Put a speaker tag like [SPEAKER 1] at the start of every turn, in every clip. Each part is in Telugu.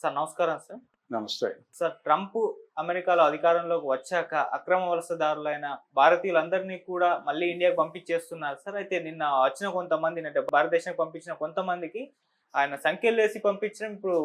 [SPEAKER 1] సార్ నమస్కారం సార్.
[SPEAKER 2] నమస్తే.
[SPEAKER 1] సార్ ట్రంప్ అమెరికాలో అధికారంలోకి వచ్చాక అక్రమ వలసదారులైన భారతీయులందరినీ కూడా మళ్ళీ ఇండియాకి పంపించేస్తున్నారు సార్. అయితే నిన్న వచ్చిన కొంతమందిని అంటే భారతదేశానికి పంపించిన కొంతమందికి ఆయన సంఖ్యలేసి పంపించడం ఇప్పుడు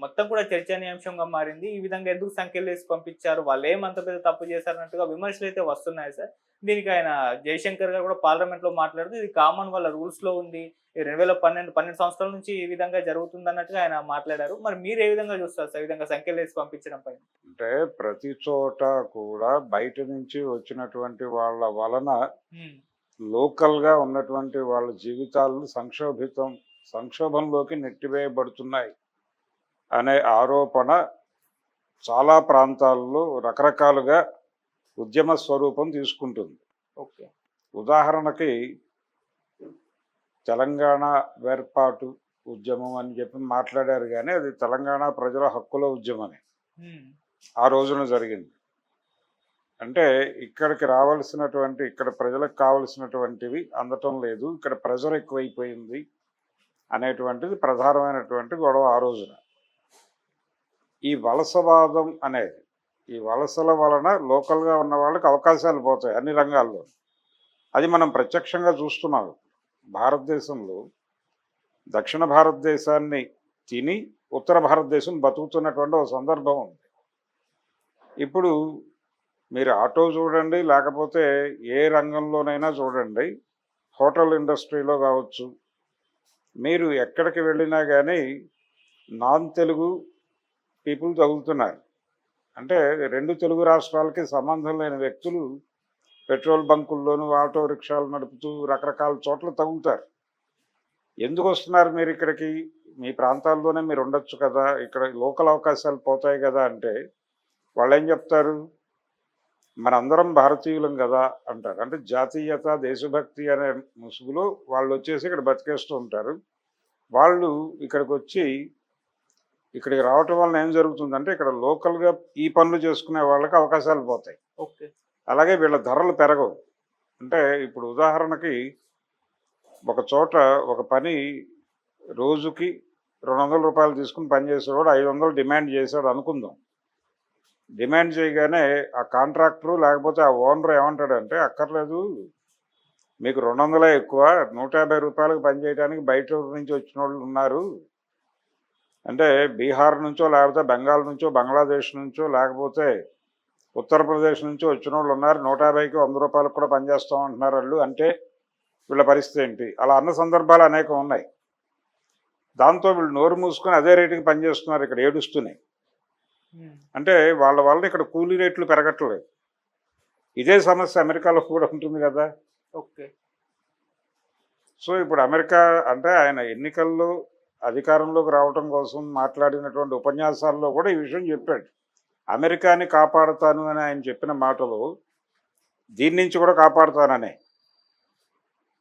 [SPEAKER 1] మొత్తం కూడా చర్చనీయాంశంగా మారింది. ఈ విధంగా ఎందుకు సంఖ్యలేసి పంపించారు? వాళ్ళు ఏమంత పెద్ద తప్పు చేశారన్నట్టుగా విమర్శలైతే వస్తున్నాయి సార్. దీనికి ఆయన జయశంకర్ గారు కూడా పార్లమెంట్‌లో మాట్లాడుతూ ఇది కామన్ వాళ్ళ రూల్స్‌లో ఉంది. ఈ 2012 సంవత్సరాల నుంచి ఈ విధంగా జరుగుతుందన్నట్టుగా ఆయన మాట్లాడారు. మరి మీరు ఏ విధంగా చూస్తారు సార్ ఈ విధంగా సంఖ్యలేసి పంపించడం పైన?
[SPEAKER 2] అంటే ప్రతి చోట కూడా బయట నుంచి వచ్చినటువంటి వాళ్ళ వలన
[SPEAKER 1] హ్మ్.
[SPEAKER 2] లోకల్‌గా ఉన్నటువంటి వాళ్ళ జీవితాలు సంక్షోభంలోకి నెట్టివేయబడుతున్నాయి అనే ఆరోపణ చాలా ప్రాంతాల్లో రకరకాలుగా ఉద్యమ స్వరూపం తీసుకుంటుంది.
[SPEAKER 1] ఓకే.
[SPEAKER 2] ఉదాహరణకి తెలంగాణ వేర్పాటు ఉద్యమం అని చెప్పి మాట్లాడారు కానీ అది తెలంగాణ ప్రజల హక్కుల ఉద్యమమే.
[SPEAKER 1] హ్మ్.
[SPEAKER 2] ఆ రోజున జరిగింది. అంటే ఇక్కడికి రావాల్సినటువంటి ఇక్కడ ప్రజలకు కావలసినటువంటివి అందటం లేదు, ఇక్కడ ప్రెజర్ ఎక్కువైపోయింది అనేటువంటిది ప్రధానమైనటువంటి గొడవ ఆ రోజున. ఈ వలసవాదం అనేది ఈ వలసల వలన లోకల్గా ఉన్న వాళ్ళకి అవకాశాలు పోతాయి అన్ని రంగాల్లో. అది మనం ప్రత్యక్షంగా చూస్తున్నాం. భారతదేశంలో దక్షిణ భారతదేశాన్ని తిని ఉత్తర భారతదేశం బతుకుతున్నటువంటి ఒక సందర్భం ఉంది. ఇప్పుడు మీరు ఆటో చూడండి, లేకపోతే ఏ రంగంలోనైనా చూడండి, హోటల్ ఇండస్ట్రీలో కావచ్చు, మీరు ఎక్కడికి వెళ్ళినా కానీ నాన్ తెలుగు పీపుల్ తగులుతున్నారు. అంటే రెండు తెలుగు రాష్ట్రాలకి సంబంధం లేని వ్యక్తులు పెట్రోల్ బంకుల్లోనూ ఆటో రిక్షాలు నడుపుతూ రకరకాల చోట్ల తగులుతారు. ఎందుకు వస్తున్నారు మీరు ఇక్కడికి? మీ ప్రాంతాల్లోనే మీరు ఉండొచ్చు కదా, ఇక్కడ లోకల్ అవకాశాలు పోతాయి కదా అంటే వాళ్ళు ఏం చెప్తారు? మనందరం భారతీయులం కదా అంటారు. అంటే జాతీయత, దేశభక్తి అనే ముసుగులో వాళ్ళు వచ్చేసి ఇక్కడ బతికేస్తూ ఉంటారు. వాళ్ళు ఇక్కడికి రావటం వలన ఏం జరుగుతుందంటే ఇక్కడ లోకల్గా ఈ పనులు చేసుకునే వాళ్ళకి అవకాశాలు పోతాయి.
[SPEAKER 1] ఓకే.
[SPEAKER 2] అలాగే వీళ్ళ ధరలు పెరగవు. అంటే ఇప్పుడు ఉదాహరణకి ఒక చోట ఒక పని రోజుకి 200 రూపాయలు తీసుకుని పనిచేసేవాడు 500 డిమాండ్ చేశాడు అనుకుందాం. డిమాండ్ చేయగానే ఆ కాంట్రాక్టరు లేకపోతే ఆ ఓనర్ ఏమంటాడంటే, అక్కర్లేదు, మీకు 200 ఎక్కువ, 150 రూపాయలకు పనిచేయడానికి బయట నుంచి వచ్చిన వాళ్ళు ఉన్నారు. అంటే బీహార్ నుంచో లేకపోతే బెంగాల్ నుంచో బంగ్లాదేశ్ నుంచో లేకపోతే ఉత్తరప్రదేశ్ నుంచో వచ్చిన వాళ్ళు ఉన్నారు, 150కి 100 రూపాయలకు కూడా పనిచేస్తాం అంటున్నారు వాళ్ళు. అంటే వీళ్ళ పరిస్థితి ఏంటి? అలా అన్న సందర్భాలు అనేకం ఉన్నాయి. దాంతో వీళ్ళు నోరు మూసుకొని అదే రేటుకి పనిచేస్తున్నారు ఇక్కడ ఏడుస్తూనే. అంటే వాళ్ళ వల్ల ఇక్కడ కూలీ రేట్లు పెరగట్లేదు. ఇదే సమస్య అమెరికాలో కూడా ఉంటుంది కదా.
[SPEAKER 1] ఓకే.
[SPEAKER 2] సో ఇప్పుడు అమెరికా అంటే ఆయన ఎన్నికల్లో అధికారంలోకి రావడం కోసం మాట్లాడినటువంటి ఉపన్యాసాల్లో కూడా ఈ విషయం చెప్పాడు. అమెరికాని కాపాడుతాను అని ఆయన చెప్పిన మాటలు దీని నుంచి కూడా కాపాడుతాననే.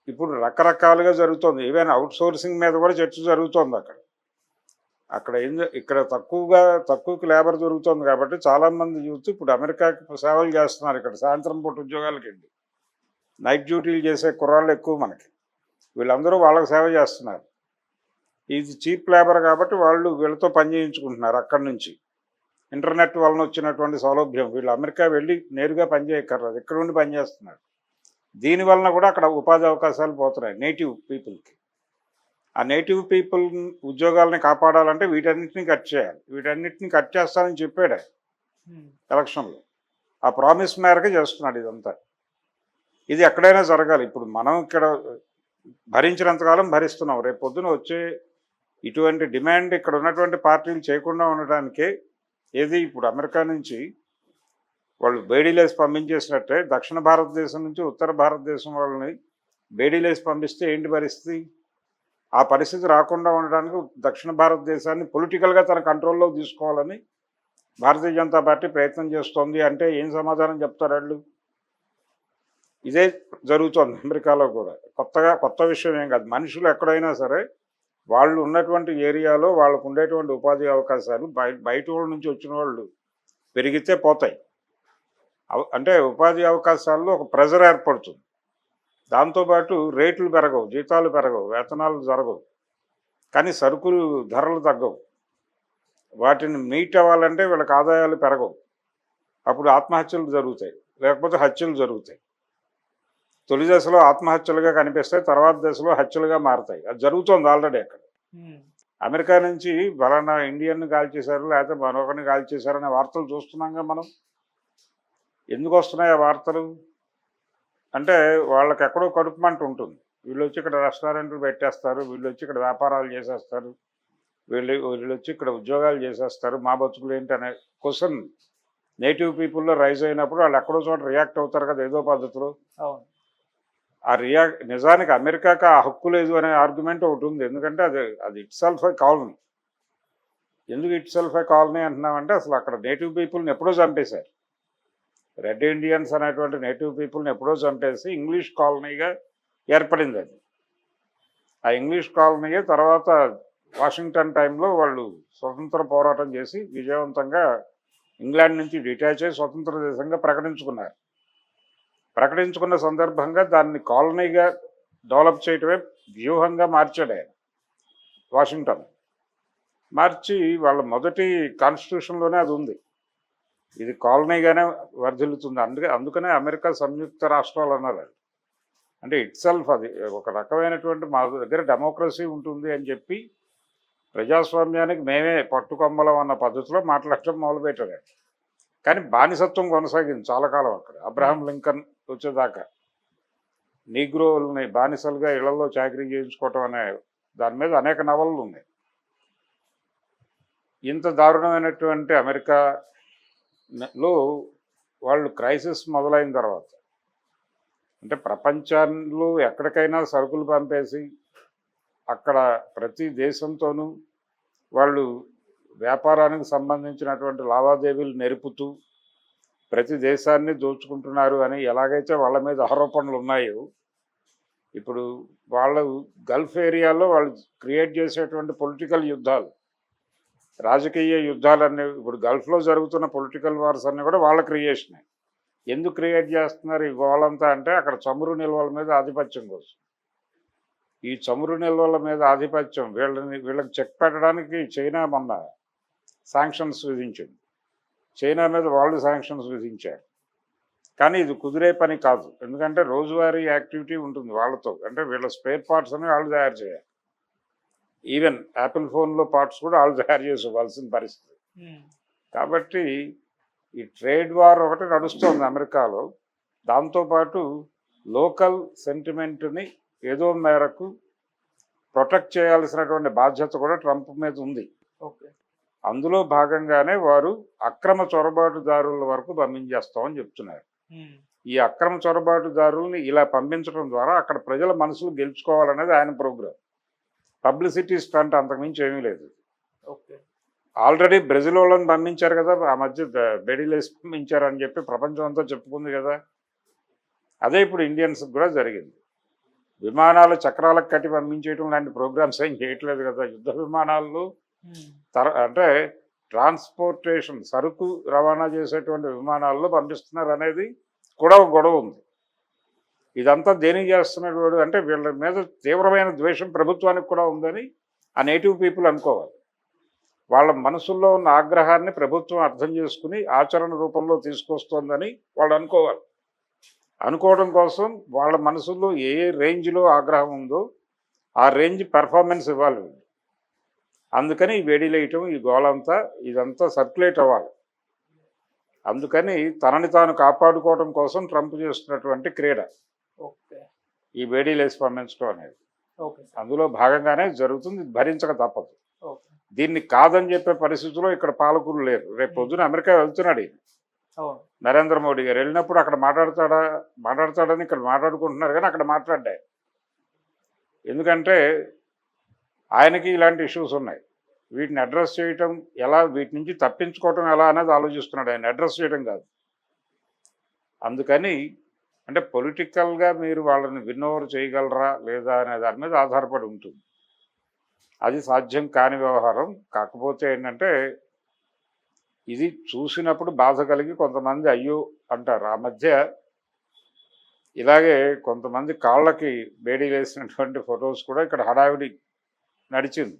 [SPEAKER 2] ఇప్పుడు రకరకాలుగా జరుగుతుంది. ఈవెన్ అవుట్ సోర్సింగ్ మీద కూడా చర్చ జరుగుతోంది అక్కడ ఇక్కడ తక్కువకి లేబర్ దొరుకుతుంది కాబట్టి చాలామంది యూత్ ఇప్పుడు అమెరికాకి సేవలు చేస్తున్నారు. ఇక్కడ సాయంత్రం పూట ఉద్యోగాలకి వెళ్ళి నైట్ డ్యూటీలు చేసే కుర్రాళ్ళు ఎక్కువ మనకి. వీళ్ళందరూ వాళ్ళకి సేవ చేస్తున్నారు. ఇది చీప్ లేబర్ కాబట్టి వాళ్ళు వీళ్ళతో పని చేయించుకుంటున్నారు. అక్కడి నుంచి ఇంటర్నెట్ వలన వచ్చినటువంటి సౌలభ్యం, వీళ్ళు అమెరికా వెళ్ళి నేరుగా పనిచేయక్కర్లేదు, ఇక్కడ నుండి పనిచేస్తున్నారు. దీనివలన కూడా అక్కడ ఉపాధి అవకాశాలు పోతున్నాయి నేటివ్ పీపుల్కి. ఆ నేటివ్ పీపుల్ ఉద్యోగాలని కాపాడాలంటే వీటన్నిటిని కట్ చేయాలి. వీటన్నిటిని కట్ చేస్తానని చెప్పాడు ఎలక్షన్లో. ఆ ప్రామిస్ మేరకే చేస్తున్నాడు ఇదంతా. ఇది ఎక్కడైనా జరగాలి. ఇప్పుడు మనం ఇక్కడ భరించినంతకాలం భరిస్తున్నాం. రేపు పొద్దున వచ్చే ఇటువంటి డిమాండ్ ఇక్కడ ఉన్నటువంటి పార్టీలు చేయకుండా ఉండడానికే ఏది ఇప్పుడు అమెరికా నుంచి వాళ్ళు బేడీలేసి పంపించేసినట్టే దక్షిణ భారతదేశం నుంచి ఉత్తర భారతదేశం వాళ్ళని బేడీలేసి పంపిస్తే ఏంటి పరిస్థితి? ఆ పరిస్థితి రాకుండా ఉండడానికి దక్షిణ భారతదేశాన్ని పొలిటికల్గా తన కంట్రోల్లో తీసుకోవాలని భారతీయ జనతా పార్టీ ప్రయత్నం చేస్తోంది. అంటే ఏం సమాధానం చెప్తారు వాళ్ళు? ఇదే జరుగుతోంది అమెరికాలో కూడా. కొత్త విషయం ఏం కాదు. మనుషులు ఎక్కడైనా సరే వాళ్ళు ఉన్నటువంటి ఏరియాలో వాళ్ళకు ఉండేటువంటి ఉపాధి అవకాశాలు బయట వాళ్ళ నుంచి వచ్చిన వాళ్ళు పెరిగితే పోతాయి. అంటే ఉపాధి అవకాశాల్లో ఒక ప్రెజర్ ఏర్పడుతుంది. దాంతోపాటు రేట్లు పెరగవు, జీతాలు పెరగవు, వేతనాలు జరగవు, కానీ సరుకులు ధరలు తగ్గవు. వాటిని మీట్ అవ్వాలంటే వీళ్ళకి ఆదాయాలు పెరగవు. అప్పుడు ఆత్మహత్యలు జరుగుతాయి, లేకపోతే హత్యలు జరుగుతాయి. తొలి దశలో ఆత్మహత్యలుగా కనిపిస్తాయి, తర్వాత దశలో హత్యలుగా మారతాయి. అది జరుగుతోంది ఆల్రెడీ అక్కడ. అమెరికా నుంచి ఫలానా ఇండియన్ కాల్ చేశారు, లేకపోతే మరొకరిని కాల్ చేశారనే వార్తలు చూస్తున్నాంగా మనం. ఎందుకు వస్తున్నాయి ఆ వార్తలు అంటే వాళ్ళకి ఎక్కడో కడుపు మంట ఉంటుంది. వీళ్ళు వచ్చి ఇక్కడ రెస్టారెంట్లు పెట్టేస్తారు, వీళ్ళు వచ్చి ఇక్కడ వ్యాపారాలు చేసేస్తారు, వీళ్ళు వచ్చి ఇక్కడ ఉద్యోగాలు చేసేస్తారు, మా బతుకులు ఏంటి అనే క్వశ్చన్ నేటివ్ పీపుల్లో రైజ్ అయినప్పుడు వాళ్ళు ఎక్కడో చోట రియాక్ట్ అవుతారు కదా ఏదో పద్ధతిలో. ఆ నిజానికి అమెరికాకి ఆ హక్కు లేదు అనే ఆర్గ్యుమెంట్ ఒకటి ఉంది. ఎందుకంటే అది ఇట్ సెల్ఫ్ ఏ కాలనీ. ఎందుకు ఇట్ సెల్ఫ్ ఏ కాలనీ అంటున్నామంటే అసలు అక్కడ నేటివ్ పీపుల్ని ఎప్పుడో చంపేశారు. రెడ్ ఇండియన్స్ అనేటువంటి నేటివ్ పీపుల్ని ఎప్పుడో చంపేసి ఇంగ్లీష్ కాలనీగా ఏర్పడింది అది. ఆ ఇంగ్లీష్ కాలనీయే తర్వాత వాషింగ్టన్ టైంలో వాళ్ళు స్వతంత్ర పోరాటం చేసి విజయవంతంగా ఇంగ్లాండ్ నుంచి డిటాచ్ అయ్యి స్వతంత్ర దేశంగా ప్రకటించుకున్నారు. ప్రకటించుకున్న సందర్భంగా దాన్ని కాలనీగా డెవలప్ చేయటమే వ్యూహంగా మార్చాడు ఆయన వాషింగ్టన్. మార్చి వాళ్ళ మొదటి కాన్స్టిట్యూషన్లోనే అది ఉంది, ఇది కాలనీగానే వర్ధిల్లుతుంది. అందుకనే అమెరికా సంయుక్త రాష్ట్రాలు అన్నారు. అంటే ఇట్ సెల్ఫ్ అది ఒక రకమైనటువంటి మా దగ్గర డెమోక్రసీ ఉంటుంది అని చెప్పి ప్రజాస్వామ్యానికి మేమే పట్టుకొమ్మలం అన్న పద్ధతిలో మాట్లాడటం మొదలుపెట్టారు. కానీ బానిసత్వం కొనసాగింది చాలా కాలం అక్కడ. అబ్రహాం లింకన్ వచ్చేదాకా నీగ్రోల్ని బానిసలుగా ఇళ్లలో చాకరీ చేయించుకోవటం అనే దాని మీద అనేక నవలలు ఉన్నాయి. ఇంత దారుణమైనటువంటి అమెరికాలో వాళ్ళు క్రైసిస్ మొదలైన తర్వాత అంటే ప్రపంచంలో ఎక్కడికైనా సరుకులు పంపేసి అక్కడ ప్రతి దేశంతోనూ వాళ్ళు వ్యాపారానికి సంబంధించినటువంటి లావాదేవీలు నెరుపుతూ ప్రతి దేశాన్ని దోచుకుంటున్నారు అని ఎలాగైతే వాళ్ళ మీద ఆరోపణలు ఉన్నాయో, ఇప్పుడు వాళ్ళు గల్ఫ్ ఏరియాలో వాళ్ళు క్రియేట్ చేసేటువంటి పొలిటికల్ యుద్ధాలు, రాజకీయ యుద్ధాలన్నీ ఇప్పుడు గల్ఫ్లో జరుగుతున్న పొలిటికల్ వార్స్ అన్నీ కూడా వాళ్ళ క్రియేషనే. ఎందుకు క్రియేట్ చేస్తున్నారు ఈ గోలంతా అంటే అక్కడ చమురు నిల్వల మీద ఆధిపత్యం కోసం. ఈ చమురు నిల్వల మీద ఆధిపత్యం వీళ్ళకి చెక్ పెట్టడానికి చైనా మొన్న శాంక్షన్స్ విధించింది. చైనా మీద వాళ్ళు శాంక్షన్స్ విధించారు. కానీ ఇది కుదిరే పని కాదు. ఎందుకంటే రోజువారీ యాక్టివిటీ ఉంటుంది వాళ్ళతో. అంటే వీళ్ళ స్పేర్ పార్ట్స్ అని వాళ్ళు తయారు చేయాలి. ఈవెన్ యాపిల్ ఫోన్లో పార్ట్స్ కూడా వాళ్ళు తయారు చేసుకోవాల్సిన పరిస్థితి. కాబట్టి ఈ ట్రేడ్ వార్ ఒకటి నడుస్తుంది అమెరికాలో. దాంతోపాటు లోకల్ సెంటిమెంట్ని ఏదో మేరకు ప్రొటెక్ట్ చేయాల్సినటువంటి బాధ్యత కూడా ట్రంప్ మీద ఉంది. అందులో భాగంగానే వారు అక్రమ చొరబాటుదారుల వరకు పంపించేస్తామని చెప్తున్నారు. ఈ అక్రమ చొరబాటుదారుల్ని ఇలా పంపించడం ద్వారా అక్కడ ప్రజల మనసులు గెలుచుకోవాలనేది ఆయన ప్రోగ్రాం. పబ్లిసిటీ స్టంట్, అంతకుమించి ఏమీ లేదు. ఆల్రెడీ బ్రెజిల్ వాళ్ళని పంపించారు కదా, ఆ మధ్య బెడీలేసి పంపించారని చెప్పి ప్రపంచం అంతా చెప్పుకుంది కదా. అదే ఇప్పుడు ఇండియన్స్కి కూడా జరిగింది. విమానాలు చక్రాలకు కట్టి పంపించేయటం లాంటి ప్రోగ్రామ్స్ ఏం చేయట్లేదు కదా. యుద్ధ విమానాల్లో అంటే ట్రాన్స్పోర్టేషన్ సరుకు రవాణా చేసేటువంటి విమానాల్లో పంపిస్తున్నారు అనేది కూడా ఒక గొడవ ఉంది. ఇదంతా దేనికి చేస్తున్నాడు వాడు అంటే వీళ్ళ మీద తీవ్రమైన ద్వేషం ప్రభుత్వానికి కూడా ఉందని ఆ నేటివ్ పీపుల్ అనుకోవాలి. వాళ్ళ మనసుల్లో ఉన్న ఆగ్రహాన్ని ప్రభుత్వం అర్థం చేసుకుని ఆచరణ రూపంలో తీసుకొస్తోందని వాళ్ళు అనుకోవాలి. అనుకోవడం కోసం వాళ్ళ మనసుల్లో ఏ రేంజ్లో ఆగ్రహం ఉందో ఆ రేంజ్ పెర్ఫార్మెన్స్ ఇవ్వాలి. అందుకని ఈ వేడిలేయటం, ఈ గోలంతా ఇదంతా సర్క్యులేట్ అవ్వాలి. అందుకని తనని తాను కాపాడుకోవడం కోసం ట్రంప్ చేస్తున్నటువంటి క్రీడ ఈ వేడిలేసి పంపించడం అనేది. అందులో భాగంగానే జరుగుతుంది, భరించక తప్పదు. దీన్ని కాదని చెప్పే పరిస్థితిలో ఇక్కడ పాలకులు లేరు. రేపు పొద్దున అమెరికా వెళ్తున్నాడు నరేంద్ర మోడీ గారు. వెళ్ళినప్పుడు అక్కడ మాట్లాడతాడని ఇక్కడ మాట్లాడుకుంటున్నారు, కానీ అక్కడ మాట్లాడ్డా. ఎందుకంటే ఆయనకి ఇలాంటి ఇష్యూస్ ఉన్నాయి. వీటిని అడ్రస్ చేయటం ఎలా, వీటి నుంచి తప్పించుకోవటం ఎలా అనేది ఆలోచిస్తున్నాడు ఆయన, అడ్రస్ చేయడం కాదు. అందుకని అంటే పొలిటికల్గా మీరు వాళ్ళని విన్ ఓవర్ చేయగలరా లేదా అనే దాని మీద ఆధారపడి ఉంటుంది. అది సాధ్యం కాని వ్యవహారం. కాకపోతే ఏంటంటే ఇది చూసినప్పుడు బాధ కలిగి కొంతమంది అయ్యో అంటారు. ఆ మధ్య ఇలాగే కొంతమంది కాళ్ళకి బేడీ వేసినటువంటి ఫొటోస్ కూడా ఇక్కడ హడావిడి నడిచింది.